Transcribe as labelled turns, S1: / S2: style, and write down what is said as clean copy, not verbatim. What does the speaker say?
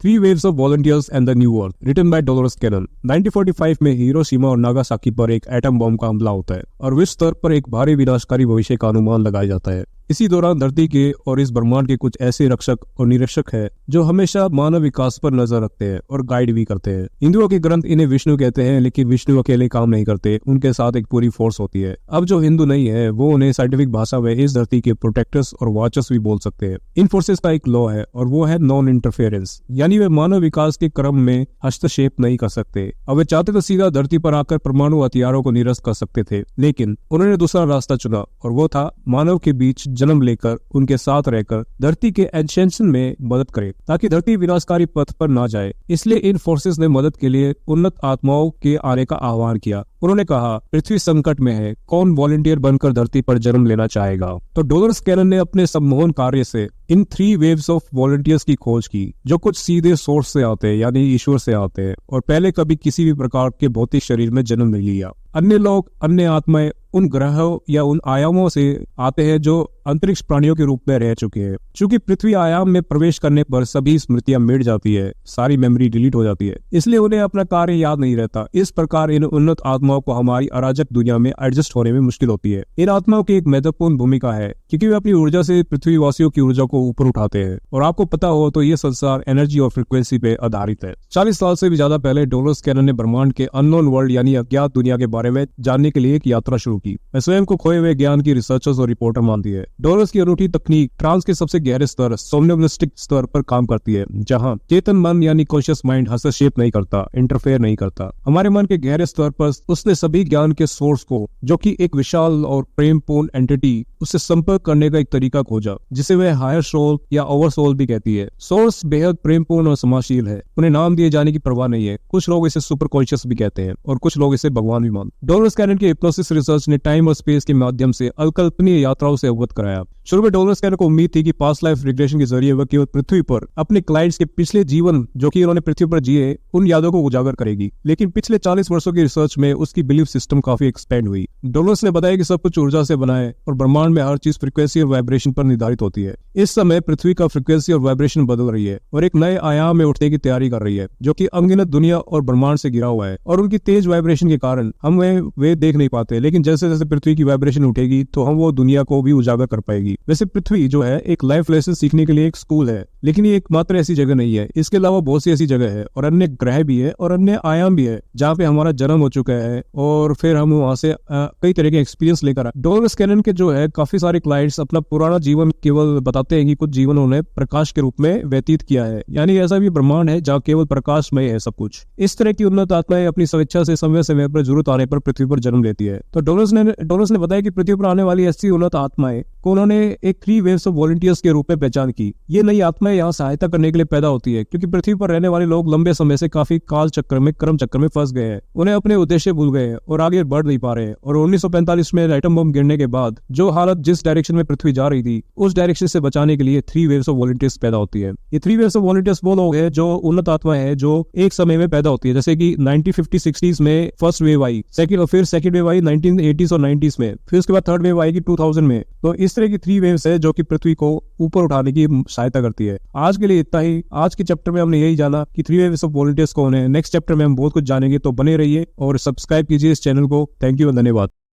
S1: Three waves of volunteers and the new earth, written by Dolores Cannon. 1945 में Hiroshima और Nagasaki पर एक atom bomb का हमला होता है और विश्व स्तर पर एक भारी विनाशकारी भविष्य का अनुमान लगाया जाता है। इसी दौरान धरती के और इस ब्रह्मांड के कुछ ऐसे रक्षक और निरीक्षक हैं जो हमेशा मानव विकास पर नजर रखते हैं और गाइड भी करते हैं। हिंदुओं के ग्रंथ इन्हें विष्णु कहते हैं, लेकिन विष्णु अकेले काम नहीं करते, उनके साथ एक पूरी फोर्स होती है। अब जो हिंदू नहीं है वो उन्हें साइंटिफिक भाषा में इस धरती के प्रोटेक्टर्स और वॉचर्स भी बोल सकते हैं। इन फोर्सेस का एक लॉ है और वो है नॉन इंटरफेरेंस, यानी वे मानव विकास के क्रम में हस्तक्षेप नहीं कर सकते। अब वे चाहते तो सीधा धरती पर आकर परमाणु हथियारों को निरस्त कर सकते थे, लेकिन उन्होंने दूसरा रास्ता चुना और वो था मानव के बीच जन्म लेकर उनके साथ रहकर धरती के एक्सटेंशन में मदद करे ताकि धरती विनाशकारी पथ पर ना जाए। इसलिए इन फोर्सेस ने मदद के लिए उन्नत आत्माओं के आने का आह्वान किया। उन्होंने कहा, पृथ्वी संकट में है, कौन वॉलंटियर बनकर धरती पर जन्म लेना चाहेगा। तो डोलोरेस कैनन ने अपने सम्मोहन कार्य से in three waves of volunteers की खोज की, जो कुछ सीधे सोर्स से आते हैं यानी ईश्वर से आते हैं और पहले कभी किसी भी प्रकार के भौतिक शरीर में जन्म नहीं लिया। अन्य लोग, अन्य आत्माएं उन ग्रहों या उन आयामों से आते हैं जो अंतरिक्ष प्राणियों के रूप में रह चुके हैं। चूंकि पृथ्वी आयाम में प्रवेश करने पर सभी स्मृतियां मिट जाती है, सारी मेमोरी डिलीट हो जाती है, इसलिए उन्हें अपना कार्य याद नहीं रहता। इस प्रकार इन उन्नत आत्माओं को हमारी अराजक दुनिया में एडजस्ट होने में मुश्किल होती है। इन आत्माओं की एक महत्वपूर्ण भूमिका है क्योंकि वे अपनी ऊर्जा से पृथ्वीवासियों की ऊर्जा को ऊपर उठाते हैं और आपको पता हो तो ये संसार एनर्जी और फ्रिक्वेंसी पे आधारित है। 40 साल से भी ज्यादा पहले डोलोरेस कैनन ने ब्रह्मांड के अननोन वर्ल्ड यानी अज्ञात दुनिया के बारे में जानने के लिए एक यात्रा शुरू की। मैं स्वयं को खोए हुए ज्ञान की रिसर्चर्स और रिपोर्टर मानती है। डोलोरेस की अनूठी तकनीक ट्रांस के सबसे गहरे स्तर सोमनिस्टिक स्तर पर काम करती है, जहां चेतन मन यानी कॉन्शियस माइंड हस्तक्षेप नहीं करता, इंटरफेयर नहीं करता। हमारे मन के गहरे स्तर पर उसने सभी ज्ञान के सोर्स को, जो कि एक विशाल और प्रेमपूर्ण एंटिटी, उससे संपर्क करने का एक तरीका खोजा जिसे वह हायर सोल या ओवर सोल भी कहती है। सोर्स बेहद प्रेमपूर्ण और समाशील है, उन्हें नाम दिए जाने की परवाह नहीं है। कुछ लोग इसे सुपर कॉन्शियस भी कहते हैं और कुछ लोग इसे भगवान भी मानते। डोलोरेस कैनन की हिप्नोसिस रिसर्च ने टाइम और स्पेस के माध्यम से अकल्पनीय यात्राओं से अवगत कराया। शुरू में डोलोरेस कैनन को उम्मीद थी कि पास्ट लाइफ रिग्रेशन के जरिए वह केवल पृथ्वी पर अपने क्लाइंट्स के पिछले जीवन जो कि उन्होंने पृथ्वी पर जिए उन यादों को उजागर करेगी, लेकिन पिछले 40 वर्षों की रिसर्च में उसकी बिलीफ सिस्टम काफी एक्सपेंड हुई। डोलोरेस ने बताया कि सब कुछ ऊर्जा से बना है और ब्रह्मांड में हर चीज फ्रीक्वेंसी और वाइब्रेशन पर निर्धारित होती है। इस समय पृथ्वी का फ्रीक्वेंसी और वाइब्रेशन बदल रही है और एक नए आयाम में उठने की तैयारी कर रही है जो कि अनगिनत दुनिया और ब्रह्मांड से घिरा हुआ है और उनकी तेज वाइब्रेशन के कारण हम वे देख नहीं पाते, लेकिन जैसे जैसे पृथ्वी की वाइब्रेशन उठेगी तो हम वो दुनिया को भी उजागर कर पाएगी। वैसे पृथ्वी जो है एक लाइफ लेसन सीखने के लिए एक स्कूल है, लेकिन ये एकमात्र ऐसी जगह नहीं है। इसके अलावा बहुत सी ऐसी जगह है और अन्य ग्रह भी है और अन्य आयाम भी है जहाँ पे हमारा जन्म हो चुका है और फिर हम वहाँ से कई तरह के एक्सपीरियंस लेकर आए। डोलोरेस कैनन के जो है काफी सारे क्लाइंट्स अपना पुराना जीवन केवल बताते हैं कि कुछ जीवन उन्होंने प्रकाश के रूप में व्यतीत किया है, यानी ऐसा भी ब्रह्मांड है जहाँ केवल प्रकाशमय है सब कुछ। इस तरह की उन्नत आत्माएं अपनी स्वेच्छा से समय समय पर जरूरत आने पर पृथ्वी पर जन्म लेती है। तो डोलोरेस ने बताया कि पृथ्वी पर आने वाली ऐसी उन्नत आत्माएं को उन्होंने एक थ्री वेव्स ऑफ वॉलंटियर्स के रूप में पहचान की। ये नई आत्माएं यहाँ सहायता करने के लिए पैदा होती है क्योंकि पृथ्वी पर रहने वाले लोग लंबे समय से काफी काल चक्र में क्रम चक्र में फंस गए हैं, उन्हें अपने उद्देश्य भूल गए हैं और आगे बढ़ नहीं पा रहे हैं। और 1945 में एटम बम गिरने के बाद जो हालत जिस डायरेक्शन में पृथ्वी जा रही थी उस डायरेक्शन से बचाने के लिए थ्री वेव्स ऑफ वॉलंटियर्स पैदा होती है। ये थ्री वेव्स ऑफ वॉलंटियर्स वो लोग हैं जो उन्नत आत्माएं हैं जो एक समय में पैदा होती है, जैसे कि 1950-60s में फर्स्ट वेव आई, फिर सेकंड वेव आई 1980s और 90s में, फिर उसके बाद थर्ड वेव आएगी 2000 में। तो इस तरह की थ्री वेव्स है जो कि पृथ्वी को ऊपर उठाने की सहायता करती है। आज के लिए इतना ही। आज के चैप्टर में हमने यही जाना कि थ्री वेव्स ऑफ वॉलंटियर्स कौन है। नेक्स्ट चैप्टर में हम बहुत कुछ जानेंगे, तो बने रहिए और सब्सक्राइब कीजिए इस चैनल को। थैंक यू और धन्यवाद।